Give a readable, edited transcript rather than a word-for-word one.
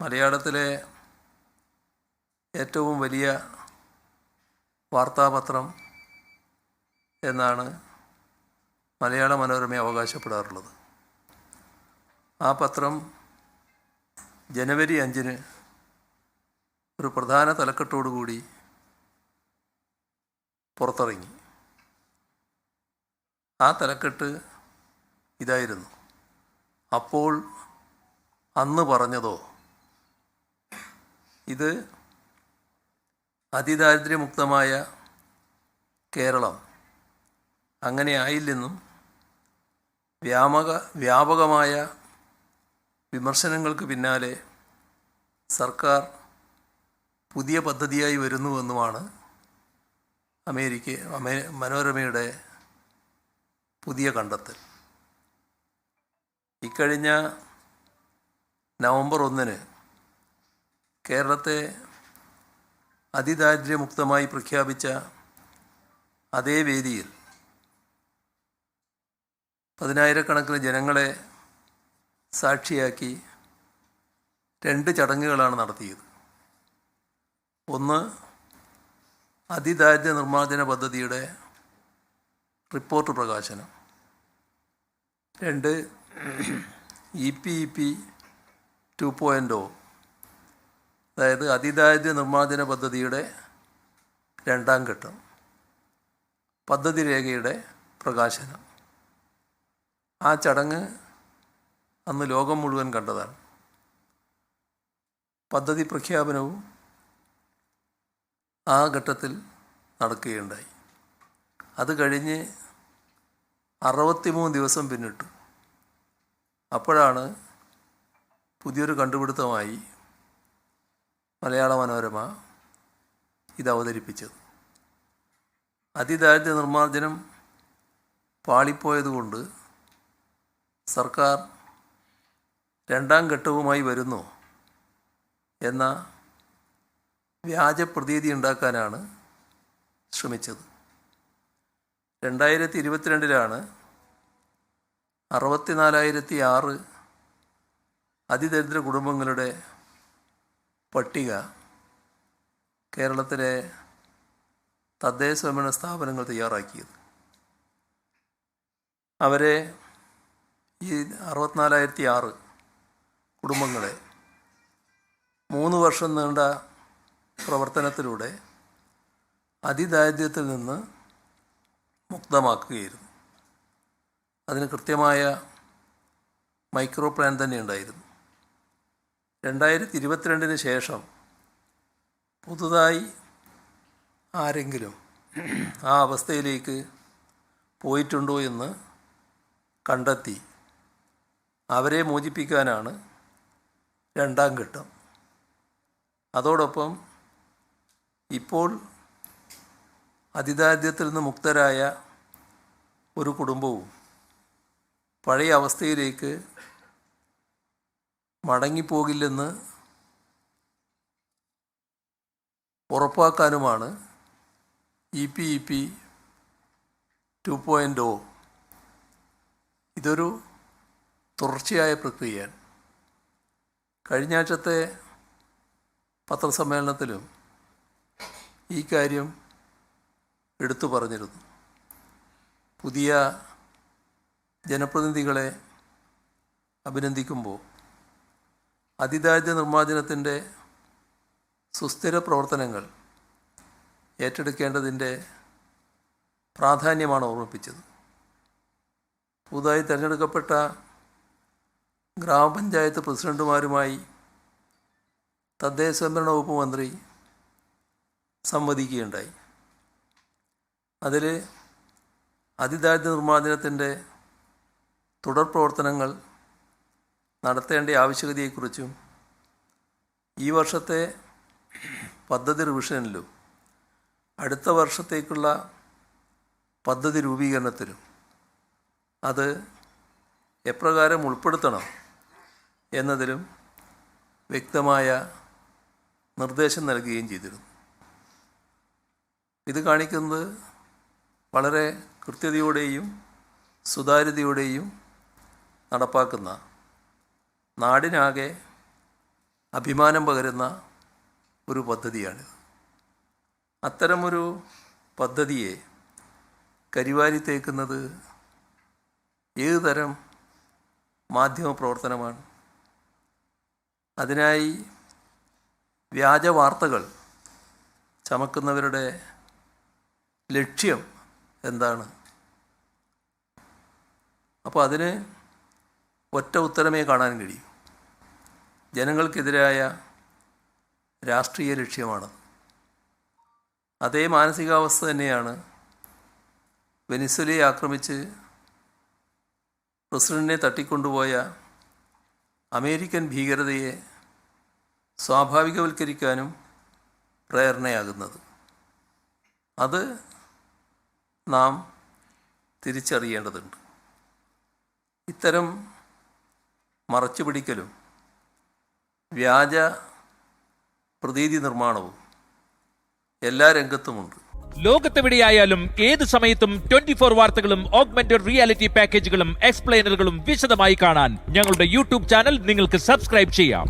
മലയാളത്തിലെ ഏറ്റവും വലിയ വാർത്താപത്രം എന്നാണ് മലയാള മനോരമ അവകാശപ്പെടാറുള്ളത്. ആ പത്രം ജനുവരി 5 ഒരു പ്രധാന തലക്കെട്ടോടുകൂടി പുറത്തിറങ്ങി. ആ തലക്കെട്ട് ഇതായിരുന്നു: അപ്പോൾ അന്ന് പറഞ്ഞതോ. ഇത് അതിദാരിദ്ര്യമുക്തമായ കേരളം അങ്ങനെ ആയില്ലെന്നും വ്യാപകമായ വിമർശനങ്ങൾക്ക് പിന്നാലെ സർക്കാർ പുതിയ പദ്ധതിയായി വരുന്നുവെന്നുമാണ് മനോരമയുടെ പുതിയ കണ്ടെത്തൽ. ഇക്കഴിഞ്ഞ നവംബർ 1 കേരളത്തെ അതിദാരിദ്ര്യമുക്തമായി പ്രഖ്യാപിച്ച അതേ വേദിയിൽ പതിനായിരക്കണക്കിന് ജനങ്ങളെ സാക്ഷിയാക്കി 2 ചടങ്ങുകളാണ് നടത്തിയത്. ഒന്ന്, അതിദാരിദ്ര്യ നിർമ്മാർജ്ജന പദ്ധതിയുടെ റിപ്പോർട്ട് പ്രകാശനം. 2, EPEP 2.0, അതായത് അതിദാരിദ്ര്യ നിർമ്മാർജ്ജന പദ്ധതിയുടെ 2ാം ഘട്ടം, പദ്ധതി രേഖയുടെ പ്രകാശനം. ആ ചടങ്ങ് അന്ന് ലോകം മുഴുവൻ കണ്ടതാണ്. പദ്ധതി പ്രഖ്യാപനവും ആ ഘട്ടത്തിൽ നടക്കുകയുണ്ടായി. അത് കഴിഞ്ഞ് 63 ദിവസം പിന്നിട്ടു. അപ്പോഴാണ് പുതിയൊരു കണ്ടുപിടുത്തമായി മലയാള മനോരമ ഇത് അവതരിപ്പിച്ചത്. അതിദാരിദ്ര്യ നിർമ്മാർജ്ജനം പാളിപ്പോയതുകൊണ്ട് സർക്കാർ 2ാം ഘട്ടവുമായി വരുന്നു എന്ന വ്യാജ പ്രതീതി ഉണ്ടാക്കാനാണ് ശ്രമിച്ചത്. 2022 64,006 അതിദരിദ്ര കുടുംബങ്ങളുടെ പട്ടിക കേരളത്തിലെ തദ്ദേശ സ്വയംഭരണ സ്ഥാപനങ്ങൾ തയ്യാറാക്കിയത്. അവരെ ഈ 64,006 കുടുംബങ്ങളെ 3 വർഷം നീണ്ട പ്രവർത്തനത്തിലൂടെ അതിദാരിദ്ര്യത്തിൽ നിന്ന് മുക്തമാക്കുകയായിരുന്നു. അതിന് കൃത്യമായ മൈക്രോ പ്ലാൻ തന്നെ ഉണ്ടായിരുന്നു. 2022 ശേഷം പുതുതായി ആരെങ്കിലും ആ അവസ്ഥയിലേക്ക് പോയിട്ടുണ്ടോ എന്ന് കണ്ടെത്തി അവരെ മോചിപ്പിക്കാനാണ് 2ാം ഘട്ടം. അതോടൊപ്പം ഇപ്പോൾ അതിദാരിദ്ര്യത്തിൽ നിന്ന് മുക്തരായ ഒരു കുടുംബവും പഴയ അവസ്ഥയിലേക്ക് മടങ്ങിപ്പോകില്ലെന്ന് ഉറപ്പാക്കാനുമാണ് EPEP 2.0. ഇതൊരു തുടർച്ചയായ പ്രക്രിയയാണ്. കഴിഞ്ഞ ആഴ്ചത്തെ പത്രസമ്മേളനത്തിലും ഈ കാര്യം എടുത്തു പറഞ്ഞിരുന്നു. പുതിയ ജനപ്രതിനിധികളെ അഭിനന്ദിക്കുമ്പോൾ അതിദാരിദ്ര്യ നിർമ്മാർജ്ജനത്തിൻ്റെ സുസ്ഥിര പ്രവർത്തനങ്ങൾ ഏറ്റെടുക്കേണ്ടതിൻ്റെ പ്രാധാന്യമാണ് ഓർമ്മിപ്പിച്ചത്. പുതുതായി തിരഞ്ഞെടുക്കപ്പെട്ട ഗ്രാമപഞ്ചായത്ത് പ്രസിഡന്റുമാരുമായി തദ്ദേശ സ്വയംഭരണ വകുപ്പ് മന്ത്രി സംവദിക്കുകയുണ്ടായി. അതിൽ അതിദാരിദ്ര്യ നിർമ്മാർജ്ജനത്തിൻ്റെ തുടർ പ്രവർത്തനങ്ങൾ നടത്തേണ്ട ആവശ്യകതയെക്കുറിച്ചും ഈ വർഷത്തെ പദ്ധതി റിവിഷനിലും അടുത്ത വർഷത്തേക്കുള്ള പദ്ധതി രൂപീകരണത്തിലും അത് എപ്രകാരം ഉൾപ്പെടുത്തണം എന്നതിലും വ്യക്തമായ നിർദ്ദേശം നൽകുകയും ചെയ്തിരുന്നു. ഇത് കാണിക്കുന്നത് വളരെ കൃത്യതയോടെയും സുതാര്യതയോടെയും നടപ്പാക്കുന്ന, നാടിനാകെ അഭിമാനം പകരുന്ന ഒരു പദ്ധതിയാണിത്. അത്തരമൊരു പദ്ധതിയെ കരിവാരി തേക്കുന്നത് ഏത് തരം മാധ്യമ പ്രവർത്തനമാണ്? അതിനായി വ്യാജ വാർത്തകൾ ചമക്കുന്നവരുടെ ലക്ഷ്യം എന്താണ്? അപ്പോൾ അതിന് ഒറ്റ ഉത്തരമേ കാണാൻ കഴിയും. ജനങ്ങൾക്കെതിരായ രാഷ്ട്രീയ ലക്ഷ്യമാണ്. അതേ മാനസികാവസ്ഥ തന്നെയാണ് വെനിസ്വേലയെ ആക്രമിച്ച് പ്രസിഡന്റിനെ തട്ടിക്കൊണ്ടുപോയ അമേരിക്കൻ ഭീകരതയെ സ്വാഭാവികവൽക്കരിക്കാനും പ്രേരണയാകുന്നത്. അത് നാം തിരിച്ചറിയേണ്ടതുണ്ട്. ഇത്തരം മറച്ചുപിടിക്കലും വ്യാജ പ്രതീതി നിർമ്മാണവും എല്ലാ രംഗത്തുമുണ്ട്. ലോകത്തെവിടെയായാലും ഏത് സമയത്തും 24 വാർത്തകളും ഓഗ്മെന്റഡ് റിയാലിറ്റി പാക്കേജുകളും എക്സ്പ്ലെയിനറുകളും വിശദമായി കാണാൻ ഞങ്ങളുടെ യൂട്യൂബ് ചാനൽ നിങ്ങൾക്ക് സബ്സ്ക്രൈബ് ചെയ്യാം.